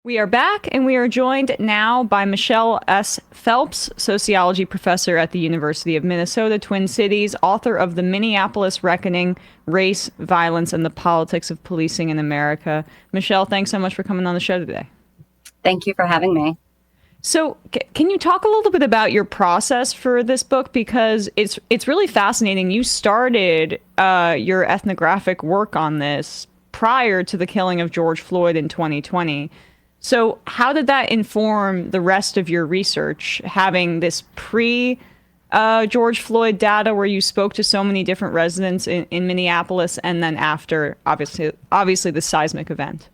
We are back, and we are joined now by Michelle S. Phelps, sociology professor at the University of Minnesota, Twin Cities, author of The Minneapolis Reckoning, Race, Violence, and the Politics of Policing in America. Michelle, thanks so much for coming on the show today. Thank you for having me. So can you talk a little bit about your process for this book? Because it's really fascinating. You started your ethnographic work on this prior to the killing of George Floyd in 2020. So how did that inform the rest of your research, having this pre-George Floyd data where you spoke to so many different residents in Minneapolis, and then after, obviously the seismic event?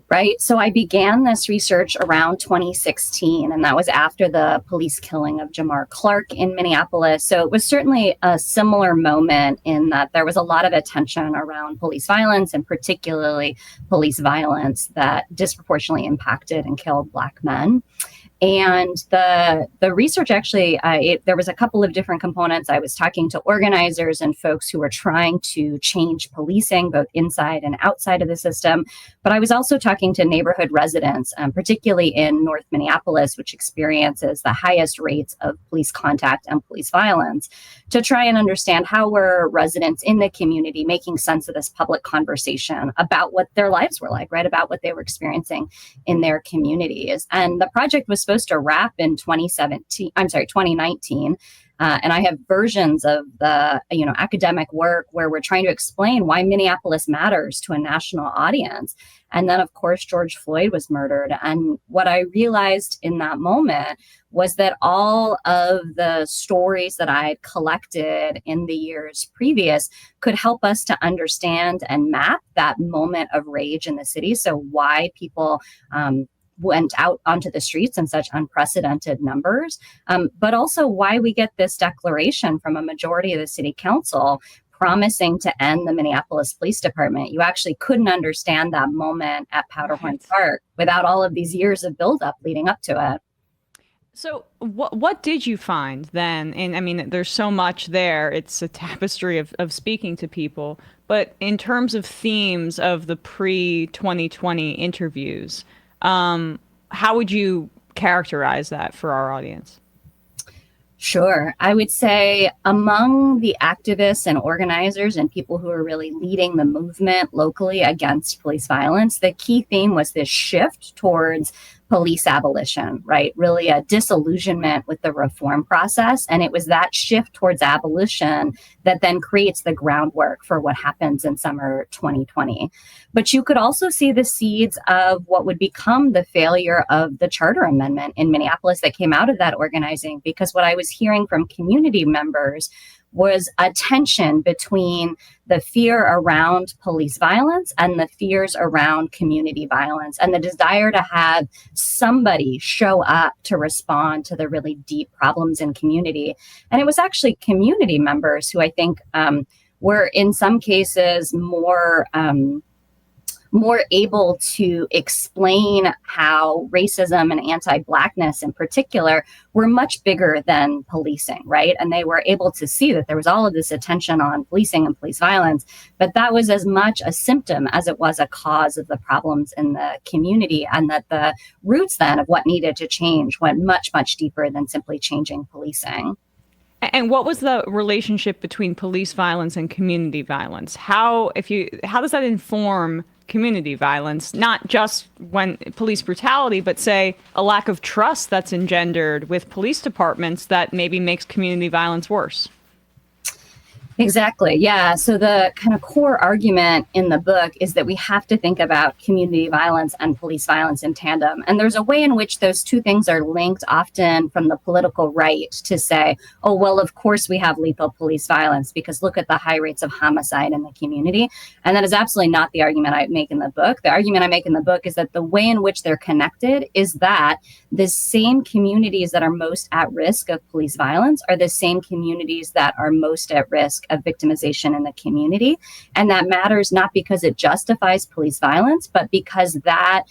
Right. So I began this research around 2016, and that was after the police killing of Jamar Clark in Minneapolis. So it was certainly a similar moment in that there was a lot of attention around police violence, and particularly police violence that disproportionately impacted and killed Black men. And the research actually, there was a couple of different components. I was talking to organizers and folks who were trying to change policing, both inside and outside of the system. But I was also talking to neighborhood residents, particularly in North Minneapolis, which experiences the highest rates of police contact and police violence, to try and understand how were residents in the community making sense of this public conversation about what their lives were like, right? About what they were experiencing in their communities. And the project was supposed to wrap in 2019. And I have versions of the academic work where we're trying to explain why Minneapolis matters to a national audience. And then, of course, George Floyd was murdered. And what I realized in that moment was that all of the stories that I had collected in the years previous could help us to understand and map that moment of rage in the city. So why people went out onto the streets in such unprecedented numbers, but also why we get this declaration from a majority of the city council promising to end the Minneapolis Police Department. You actually couldn't understand that moment at Powderhorn Park without all of these years of buildup leading up to it. So what did you find then? And I mean, there's so much there. It's a tapestry of speaking to people. But in terms of themes of the pre-2020 interviews, how would you characterize that for our audience? Sure. I would say among the activists and organizers and people who are really leading the movement locally against police violence, the key theme was this shift towards police abolition, right? Really a disillusionment with the reform process. And it was that shift towards abolition that then creates the groundwork for what happens in summer 2020. But you could also see the seeds of what would become the failure of the charter amendment in Minneapolis that came out of that organizing, because what I was hearing from community members was a tension between the fear around police violence and the fears around community violence, and the desire to have somebody show up to respond to the really deep problems in community. And it was actually community members who I think were in some cases more able to explain how racism and anti-Blackness in particular were much bigger than policing, right? And they were able to see that there was all of this attention on policing and police violence, but that was as much a symptom as it was a cause of the problems in the community, and that the roots then of what needed to change went much, much deeper than simply changing policing. And what was the relationship between police violence and community violence? How does that inform community violence, not just when police brutality, but say a lack of trust that's engendered with police departments that maybe makes community violence worse? Exactly. Yeah. So the kind of core argument in the book is that we have to think about community violence and police violence in tandem. And there's a way in which those two things are linked, often from the political right, to say, oh, well, of course we have lethal police violence because look at the high rates of homicide in the community. And that is absolutely not the argument I make in the book. The argument I make in the book is that the way in which they're connected is that the same communities that are most at risk of police violence are the same communities that are most at risk of victimization in the community. And that matters not because it justifies police violence, but because that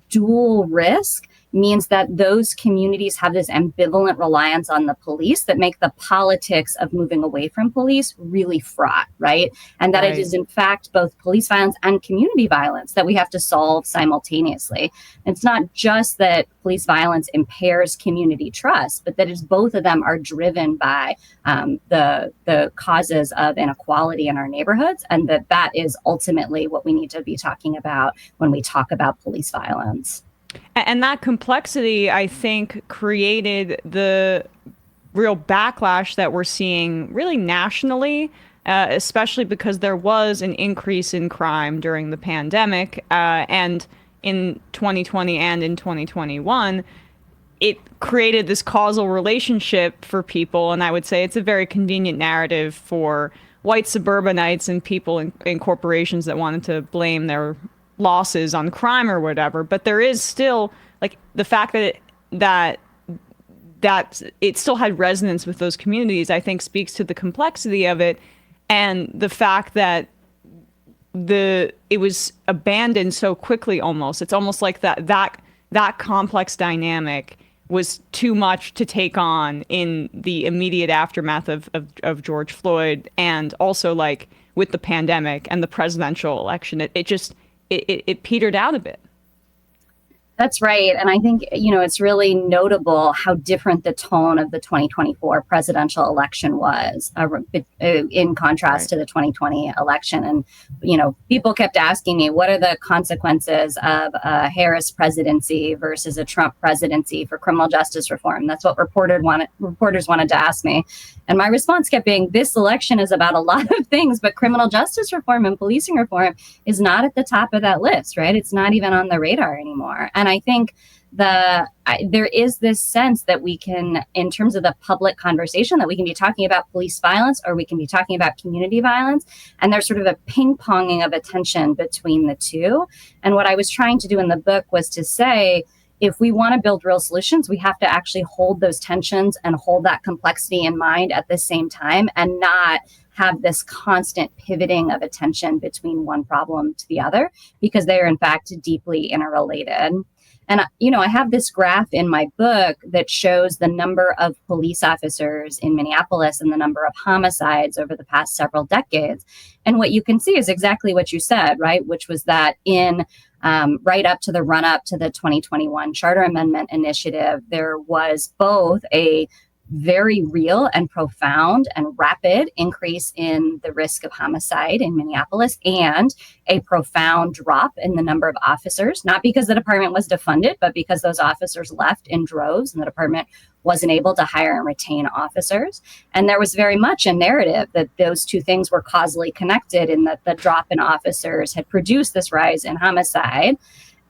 dual risk means that those communities have this ambivalent reliance on the police that make the politics of moving away from police really fraught, right? And that it is in fact both police violence and community violence that we have to solve simultaneously. It's not just that police violence impairs community trust, but that is both of them are driven by the causes of inequality in our neighborhoods, and that is ultimately what we need to be talking about when we talk about police violence. And that complexity, I think, created the real backlash that we're seeing really nationally, especially because there was an increase in crime during the pandemic. And in 2020 and in 2021, it created this causal relationship for people. And I would say it's a very convenient narrative for white suburbanites and people in corporations that wanted to blame their losses on crime or whatever. But there is still like the fact that it still had resonance with those communities, I think speaks to the complexity of it, and the fact that it was abandoned so quickly. Almost, it's almost like that complex dynamic was too much to take on in the immediate aftermath of George Floyd, and also like with the pandemic and the presidential election. It petered out a bit. That's right. And I think, it's really notable how different the tone of the 2024 presidential election was in contrast to the 2020 election. And, people kept asking me, what are the consequences of a Harris presidency versus a Trump presidency for criminal justice reform? That's what reporters wanted to ask me. And my response kept being, this election is about a lot of things, but criminal justice reform and policing reform is not at the top of that list, right? It's not even on the radar anymore. And I think there is this sense that we can, in terms of the public conversation, that we can be talking about police violence or we can be talking about community violence. And there's sort of a ping-ponging of attention between the two. And what I was trying to do in the book was to say, if we want to build real solutions, we have to actually hold those tensions and hold that complexity in mind at the same time, and not have this constant pivoting of attention between one problem to the other, because they are in fact deeply interrelated. And, I have this graph in my book that shows the number of police officers in Minneapolis and the number of homicides over the past several decades. And what you can see is exactly what you said, right? Which was that in right up to the run up to the 2021 Charter Amendment Initiative, there was both a very real and profound and rapid increase in the risk of homicide in Minneapolis, and a profound drop in the number of officers, not because the department was defunded, but because those officers left in droves and the department wasn't able to hire and retain officers. And there was very much a narrative that those two things were causally connected, in that the drop in officers had produced this rise in homicide.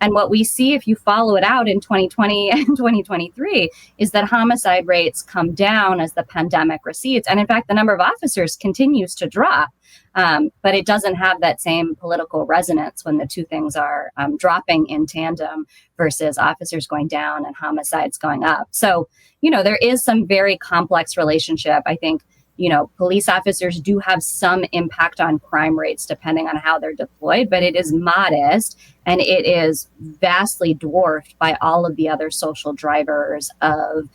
And what we see, if you follow it out in 2020 and 2023, is that homicide rates come down as the pandemic recedes. And in fact, the number of officers continues to drop, but it doesn't have that same political resonance when the two things are dropping in tandem versus officers going down and homicides going up. So, there is some very complex relationship. I think, police officers do have some impact on crime rates depending on how they're deployed, but it is modest, and it is vastly dwarfed by all of the other social drivers of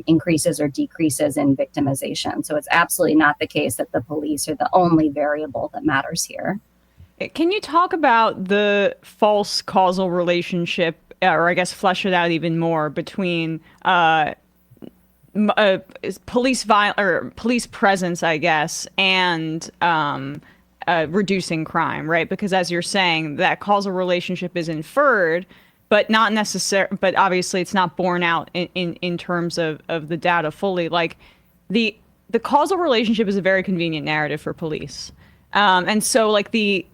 increases or decreases in victimization. So it's absolutely not the case that the police are the only variable that matters here. Can you talk about the false causal relationship, or I guess flesh it out even more, between police violence or police presence, I guess, and reducing crime, right? Because as you're saying, that causal relationship is inferred, but not necessarily. But obviously, it's not borne out in terms of the data fully. Like the causal relationship is a very convenient narrative for police, and so like the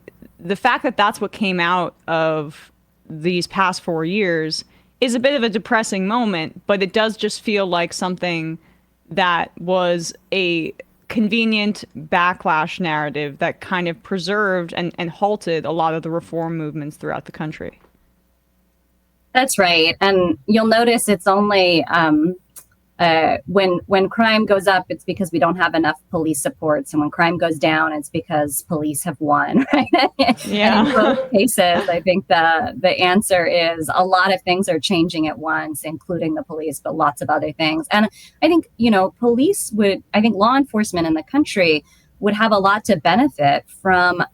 fact that that's what came out of these past 4 years is a bit of a depressing moment, but it does just feel like something that was a convenient backlash narrative that kind of preserved and halted a lot of the reform movements throughout the country. That's right. And you'll notice it's only when crime goes up, it's because we don't have enough police supports, and when crime goes down, it's because police have won. Right? Yeah. And in both cases, I think the answer is a lot of things are changing at once, including the police, but lots of other things. And I think I think law enforcement in the country would have a lot to benefit from,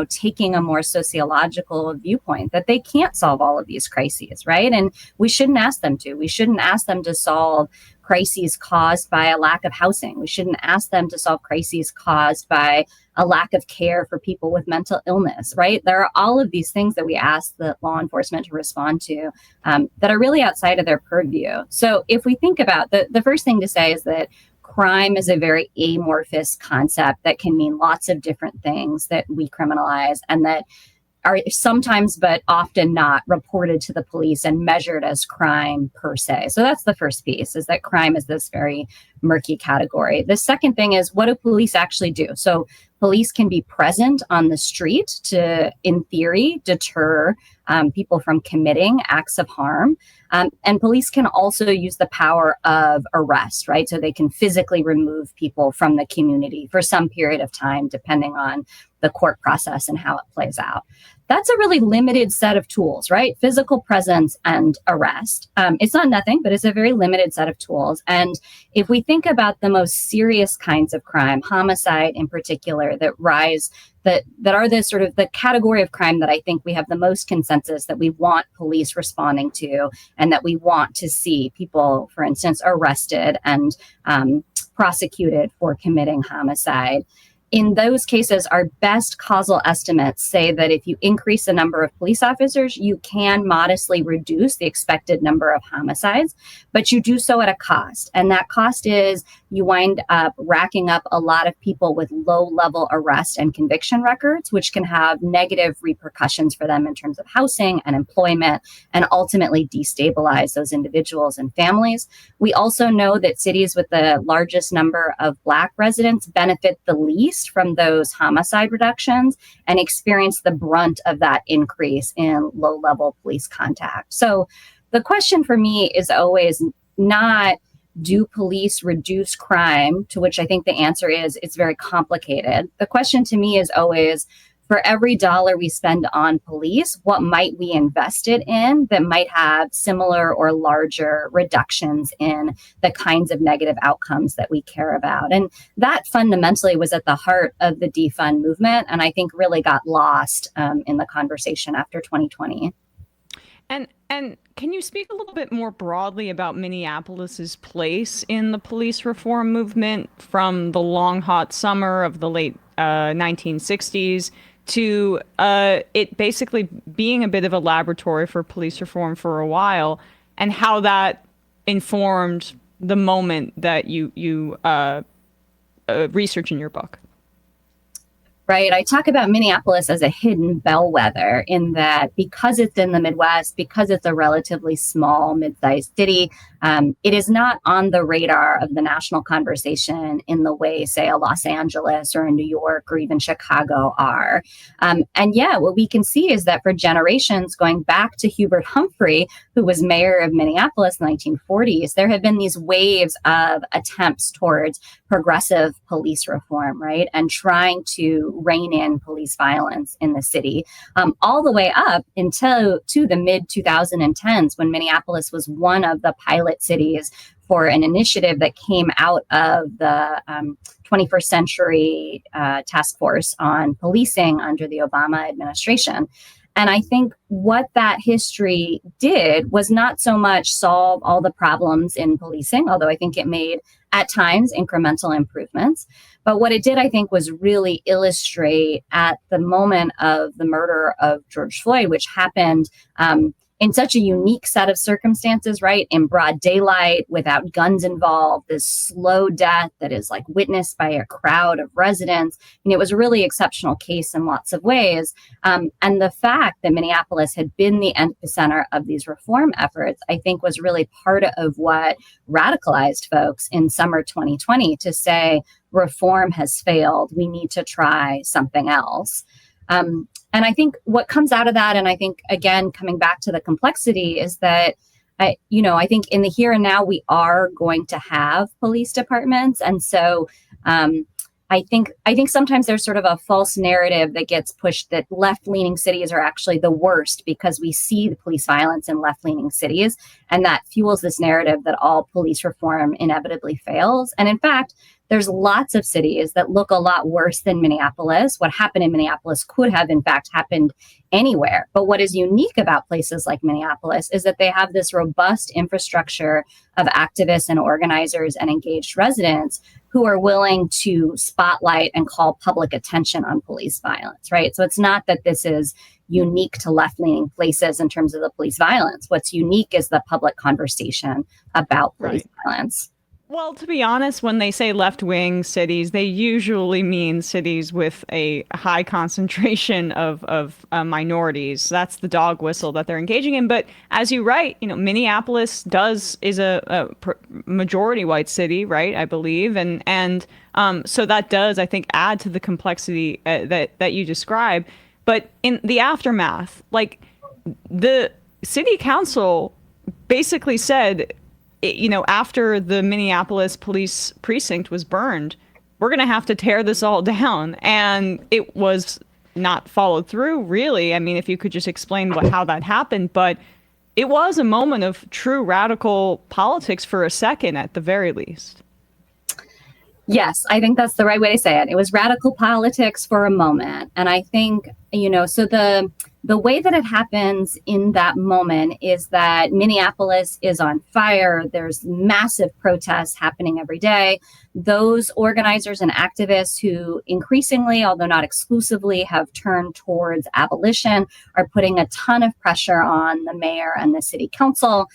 taking a more sociological viewpoint that they can't solve all of these crises, right? And we shouldn't ask them to. We shouldn't ask them to solve crises caused by a lack of housing. We shouldn't ask them to solve crises caused by a lack of care for people with mental illness, right? There are all of these things that we ask the law enforcement to respond to that are really outside of their purview. So if we think about the first thing to say is that crime is a very amorphous concept that can mean lots of different things that we criminalize and that are sometimes, but often not, reported to the police and measured as crime per se. So that's the first piece, is that crime is this very murky category. The second thing is, what do police actually do? So police can be present on the street to, in theory, deter people from committing acts of harm. And police can also use the power of arrest, right? So they can physically remove people from the community for some period of time, depending on the court process and how it plays out. That's a really limited set of tools, right? Physical presence and arrest. It's not nothing, but it's a very limited set of tools. And if we think about the most serious kinds of crime, homicide in particular, that are the sort of the category of crime that I think we have the most consensus that we want police responding to, and that we want to see people, for instance, arrested and prosecuted for committing homicide. In those cases, our best causal estimates say that if you increase the number of police officers, you can modestly reduce the expected number of homicides, but you do so at a cost. And that cost is you wind up racking up a lot of people with low-level arrest and conviction records, which can have negative repercussions for them in terms of housing and employment, and ultimately destabilize those individuals and families. We also know that cities with the largest number of Black residents benefit the least from those homicide reductions and experience the brunt of that increase in low-level police contact. So the question for me is always not, do police reduce crime? To which I think the answer is, it's very complicated. The question to me is always, for every dollar we spend on police, what might we invest it in that might have similar or larger reductions in the kinds of negative outcomes that we care about? And that fundamentally was at the heart of the defund movement, and I think really got lost in the conversation after 2020. And can you speak a little bit more broadly about Minneapolis's place in the police reform movement from the long, hot summer of the late 1960s to it basically being a bit of a laboratory for police reform for a while, and how that informed the moment that you research in your book? Right. I talk about Minneapolis as a hidden bellwether, in that because it's in the Midwest, because it's a relatively small, mid-sized city, it is not on the radar of the national conversation in the way, say, a Los Angeles or a New York or even Chicago are. And yeah, what we can see is that for generations, going back to Hubert Humphrey, who was mayor of Minneapolis in the 1940s, there have been these waves of attempts towards progressive police reform, right? And trying to rein in police violence in the city, all the way up until to the mid 2010s, when Minneapolis was one of the pilot cities for an initiative that came out of the 21st Century Task Force on Policing under the Obama administration. And I think what that history did was not so much solve all the problems in policing, although I think it made, at times, incremental improvements. But what it did, I think, was really illustrate, at the moment of the murder of George Floyd, which happened in such a unique set of circumstances, right? In broad daylight, without guns involved, this slow death that is like witnessed by a crowd of residents. And it was a really exceptional case in lots of ways. And the fact that Minneapolis had been the epicenter of these reform efforts, I think, was really part of what radicalized folks in summer 2020 to say, reform has failed. We need to try something else. And I think what comes out of that, and I think, again, coming back to the complexity, is that I think in the here and now, we are going to have police departments. And so I think sometimes there's sort of a false narrative that gets pushed that left-leaning cities are actually the worst because we see the police violence in left-leaning cities. And that fuels this narrative that all police reform inevitably fails. And in fact, there's lots of cities that look a lot worse than Minneapolis. What happened in Minneapolis could have, in fact, happened anywhere. But what is unique about places like Minneapolis is that they have this robust infrastructure of activists and organizers and engaged residents who are willing to spotlight and call public attention on police violence, right? So it's not that this is unique to left-leaning places in terms of the police violence. What's unique is the public conversation about police violence. Well, to be honest, when they say left-wing cities, they usually mean cities with a high concentration of minorities. That's the dog whistle that they're engaging in. But as you write, Minneapolis is a majority white city, right? I believe, and so that does, I think, add to the complexity that you describe. But in the aftermath, like the city council basically said, after the Minneapolis police precinct was burned, we're going to have to tear this all down. And it was not followed through, really. I mean, if you could just explain how that happened. But it was a moment of true radical politics for a second, at the very least. Yes, I think that's the right way to say it. It was radical politics for a moment. And I think, so the way that it happens in that moment is that Minneapolis is on fire. There's massive protests happening every day. Those organizers and activists who increasingly, although not exclusively, have turned towards abolition are putting a ton of pressure on the mayor and the city council,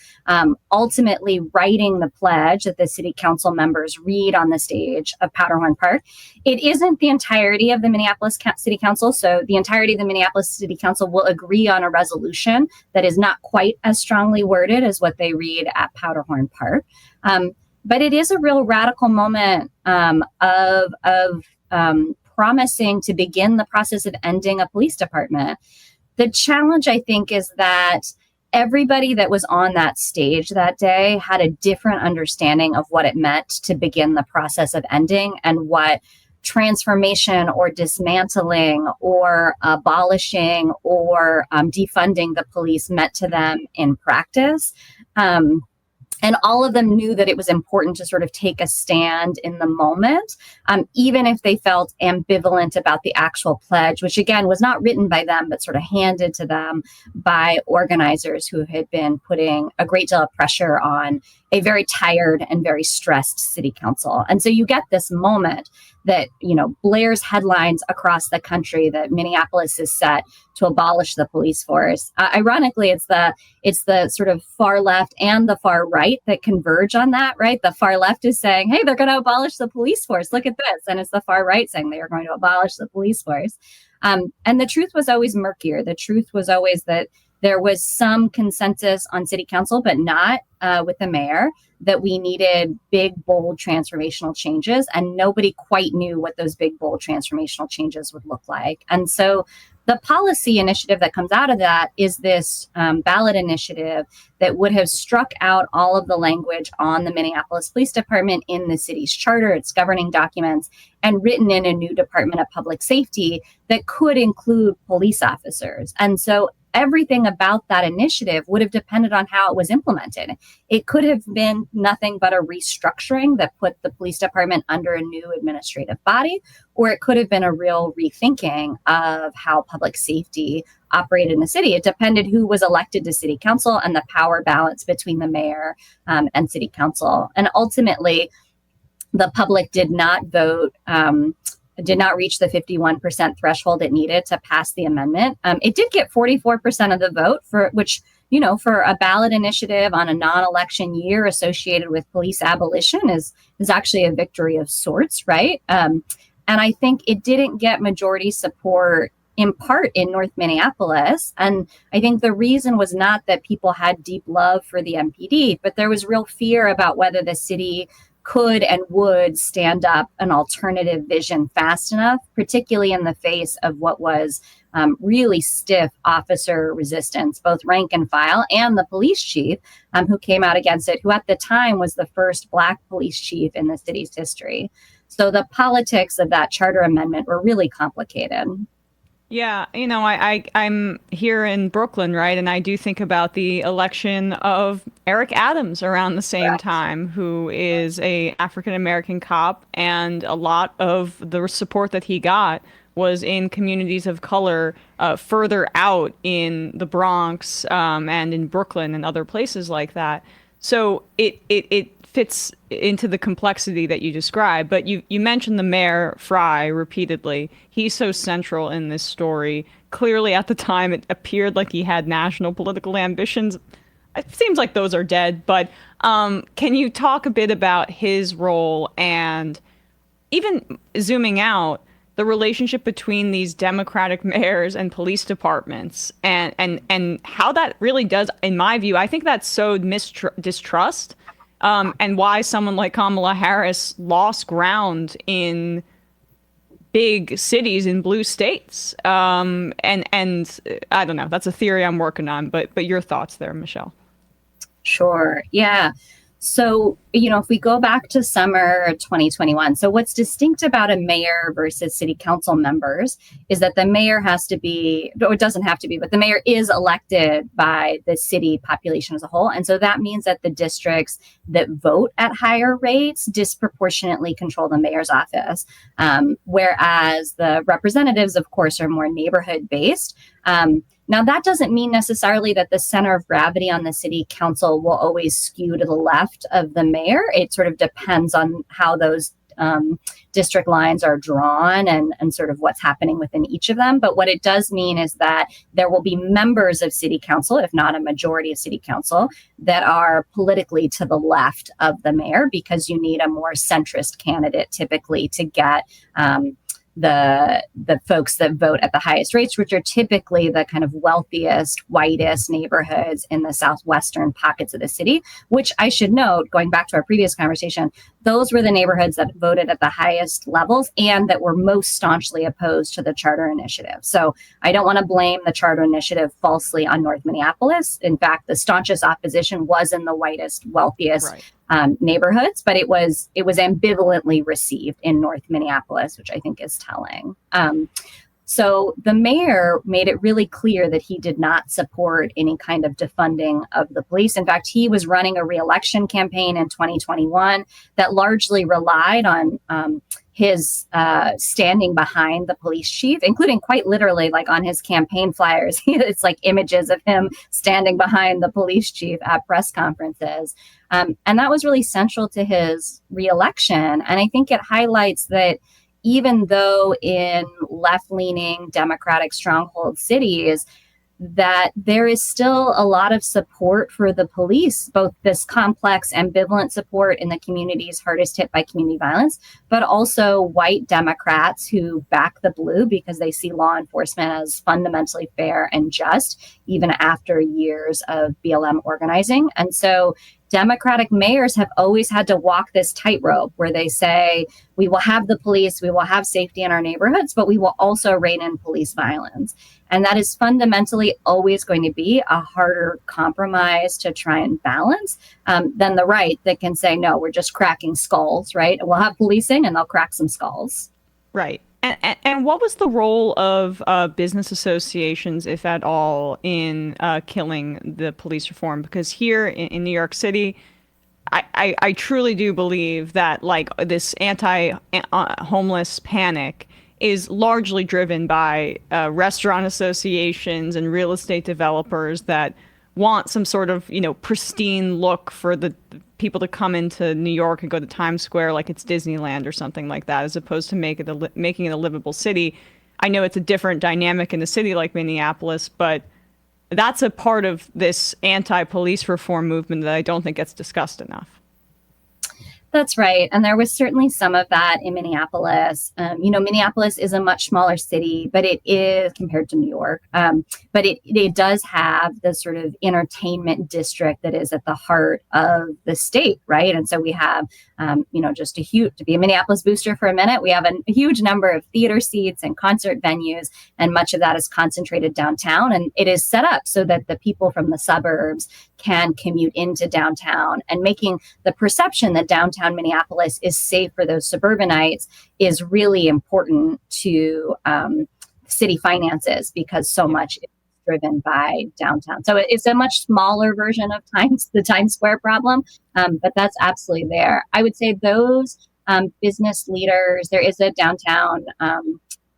ultimately writing the pledge that the city council members read on the stage of Powderhorn Park. It isn't the entirety of the Minneapolis City Council. So the entirety of the Minneapolis City Council will agree on a resolution that is not quite as strongly worded as what they read at Powderhorn Park. But it is a real radical moment of promising to begin the process of ending a police department. The challenge, I think, is that everybody that was on that stage that day had a different understanding of what it meant to begin the process of ending and what transformation or dismantling or abolishing or defunding the police meant to them in practice. And all of them knew that it was important to sort of take a stand in the moment, even if they felt ambivalent about the actual pledge, which again was not written by them, but sort of handed to them by organizers who had been putting a great deal of pressure on a very tired and very stressed city council. And so you get this moment that, blares headlines across the country that Minneapolis is set to abolish the police force. Ironically, it's the sort of far left and the far right that converge on that, right? The far left is saying, hey, they're going to abolish the police force. Look at this. And it's the far right saying they are going to abolish the police force. And the truth was always murkier. The truth was always that there was some consensus on city council, but not with the mayor, that we needed big, bold transformational changes. And nobody quite knew what those big, bold transformational changes would look like. And so the policy initiative that comes out of that is this ballot initiative that would have struck out all of the language on the Minneapolis Police Department in the city's charter, its governing documents, and written in a new Department of Public Safety that could include police officers. And so everything about that initiative would have depended on how it was implemented. It could have been nothing but a restructuring that put the police department under a new administrative body, or it could have been a real rethinking of how public safety operated in the city. It depended who was elected to city council and the power balance between the mayor and city council. And ultimately, the public did not vote, did not reach the 51% threshold it needed to pass the amendment. It did get 44% of the vote, for which, for a ballot initiative on a non-election year associated with police abolition is actually a victory of sorts, right? And I think it didn't get majority support in part in North Minneapolis. And I think the reason was not that people had deep love for the MPD, but there was real fear about whether the city could and would stand up an alternative vision fast enough, particularly in the face of what was really stiff officer resistance, both rank and file, and the police chief who came out against it, who at the time was the first Black police chief in the city's history. So the politics of that charter amendment were really complicated. Yeah, I'm here in Brooklyn, right? And I do think about the election of Eric Adams around the same time, who is a African American cop, and a lot of the support that he got was in communities of color further out in the Bronx and in Brooklyn and other places like that. So it fits into the complexity that you described. But you mentioned the Mayor Frye repeatedly. He's so central in this story. Clearly, at the time, it appeared like he had national political ambitions. It seems like those are dead. But can you talk a bit about his role and even zooming out, the relationship between these Democratic mayors and police departments and how that really does, in my view, I think that sowed distrust and why someone like Kamala Harris lost ground in big cities in blue states. And I don't know, that's a theory I'm working on, but your thoughts there, Michelle. Sure. Yeah. So, if we go back to summer 2021, so what's distinct about a mayor versus city council members is that the mayor has to be, or it doesn't have to be, but the mayor is elected by the city population as a whole. And so that means that the districts that vote at higher rates disproportionately control the mayor's office, whereas the representatives, of course, are more neighborhood based. Now, that doesn't mean necessarily that the center of gravity on the city council will always skew to the left of the mayor. It sort of depends on how those district lines are drawn and sort of what's happening within each of them. But what it does mean is that there will be members of city council, if not a majority of city council, that are politically to the left of the mayor, because you need a more centrist candidate typically to get the folks that vote at the highest rates, which are typically the kind of wealthiest, whitest neighborhoods in the southwestern pockets of the city, which I should note, going back to our previous conversation, those were the neighborhoods that voted at the highest levels and that were most staunchly opposed to the charter initiative. So I don't want to blame the charter initiative falsely on North Minneapolis. In fact, the staunchest opposition was in the whitest, wealthiest neighborhoods, but it was ambivalently received in North Minneapolis, which I think is telling. So the mayor made it really clear that he did not support any kind of defunding of the police. In fact, he was running a re-election campaign in 2021 that largely relied on his standing behind the police chief, including quite literally, like on his campaign flyers, it's like images of him standing behind the police chief at press conferences. And that was really central to his re-election. And I think it highlights that even though in left-leaning Democratic stronghold cities, that there is still a lot of support for the police, both this complex, ambivalent support in the communities hardest hit by community violence, but also white Democrats who back the blue because they see law enforcement as fundamentally fair and just, even after years of BLM organizing. And so Democratic mayors have always had to walk this tightrope where they say, we will have the police, we will have safety in our neighborhoods, but we will also rein in police violence. And that is fundamentally always going to be a harder compromise to try and balance than the right that can say, no, we're just cracking skulls, right? We'll have policing and they'll crack some skulls. Right. And what was the role of business associations, if at all, in killing the police reform? Because here in New York City, I truly do believe that like this anti-homeless panic is largely driven by restaurant associations and real estate developers that want some sort of, pristine look for the people to come into New York and go to Times Square like it's Disneyland or something like that, as opposed to making it a livable city. I know it's a different dynamic in a city like Minneapolis, but that's a part of this anti-police reform movement that I don't think gets discussed enough. That's right. And there was certainly some of that in Minneapolis. Minneapolis is a much smaller city, but it is compared to New York. But it does have the sort of entertainment district that is at the heart of the state, right? And so we have, just to be a Minneapolis booster for a minute, we have a huge number of theater seats and concert venues, and much of that is concentrated downtown. And it is set up so that the people from the suburbs can commute into downtown, and making the perception that downtown Minneapolis is safe for those suburbanites is really important to city finances, because so much is driven by downtown. So it's a much smaller version of the Times Square problem, but that's absolutely there. I would say those business leaders, there is a downtown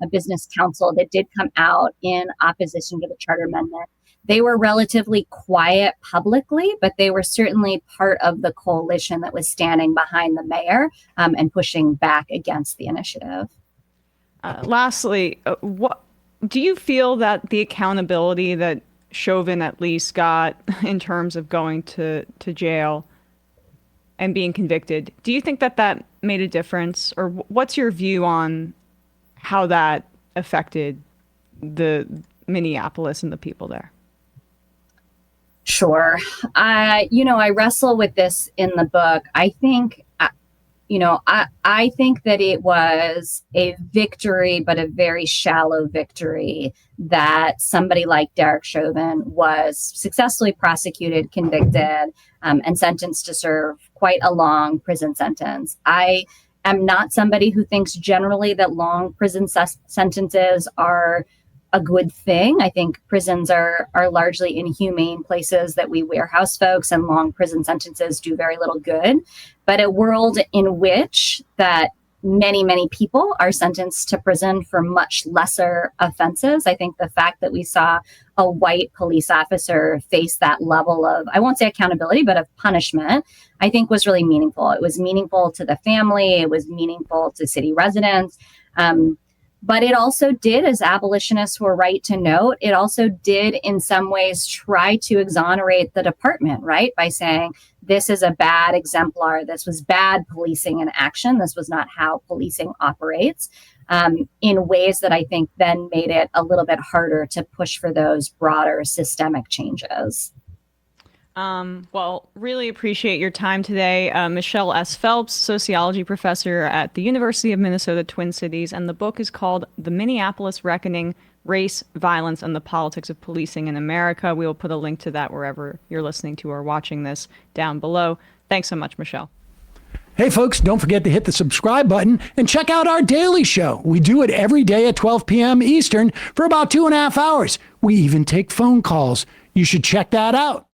a business council that did come out in opposition to the charter amendment. They were relatively quiet publicly, but they were certainly part of the coalition that was standing behind the mayor and pushing back against the initiative. Lastly, what do you feel that the accountability that Chauvin at least got in terms of going to jail and being convicted, do you think that made a difference? Or what's your view on how that affected the Minneapolis and the people there? Sure. I wrestle with this in the book. I think, I think that it was a victory, but a very shallow victory, that somebody like Derek Chauvin was successfully prosecuted, convicted, and sentenced to serve quite a long prison sentence. I am not somebody who thinks generally that long prison sentences are a good thing. I think prisons are largely inhumane places that we warehouse folks, and long prison sentences do very little good. But a world in which that many, many people are sentenced to prison for much lesser offenses, I think the fact that we saw a white police officer face that level of, I won't say accountability, but of punishment, I think was really meaningful. It was meaningful to the family. It was meaningful to city residents. But it also did, as abolitionists were right to note, it also did in some ways try to exonerate the department, right? By saying, this is a bad exemplar. This was bad policing in action. This was not how policing operates, in ways that I think then made it a little bit harder to push for those broader systemic changes. Well, really appreciate your time today. Michelle S. Phelps, sociology professor at the University of Minnesota Twin Cities, and the book is called The Minneapolis Reckoning: Race, Violence, and the Politics of Policing in America. We will put a link to that wherever you're listening to or watching this down below. Thanks so much, Michelle. Hey, folks, don't forget to hit the subscribe button and check out our daily show. We do it every day at 12 p.m. Eastern for about 2.5 hours. We even take phone calls. You should check that out.